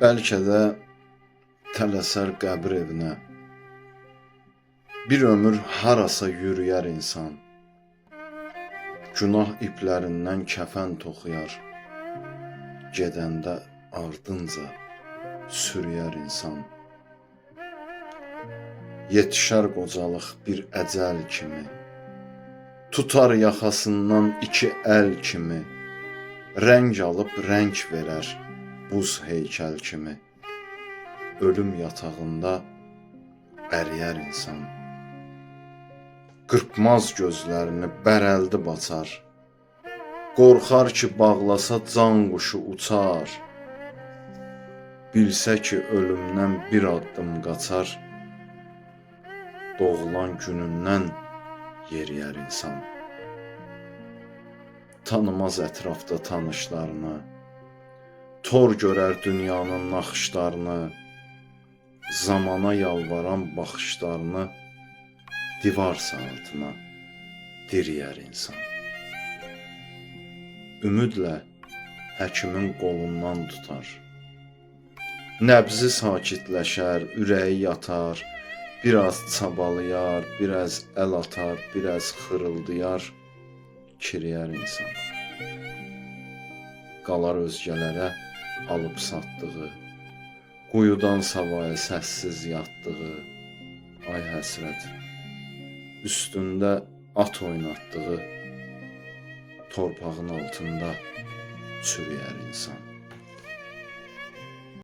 Bəlkə də tələsər qəbir evinə. Bir ömür harasa yürüyər insan. Günah iplərindən kəfən toxuyar. Gedəndə ardınca sürüyər insan. Yetişər qocalıq bir əcəl kimi. Tutar yaxasından iki əl kimi. Rəng alıb rəng verər buz heykəl kimi. Ölüm yatağında əriyər insan. Qırpmaz gözlərini bərəldi bacar. Qorxar ki bağlasa can quşu uçar. Bilsə ki ölümdən bir addım qaçar. Doğulan günündən yeriyər insan. Tanımaz ətrafda tanışlarını. Tor görər dünyanın naxışlarını. Zamana yalvaran baxışlarını divar saatına diriyər insan. Ümidlə həkimin qolundan tutar. Nəbzi sakitləşər, ürəyi yatar, biraz çabalayar, biraz əl atar, biraz xırıldayar, kiriyər insan. Qalar özgələrə alıb satdığı, quyudan savaya səssiz yatdığı, ay həsrət, üstündə at oynatdığı, torpağın altında çürüyər insan.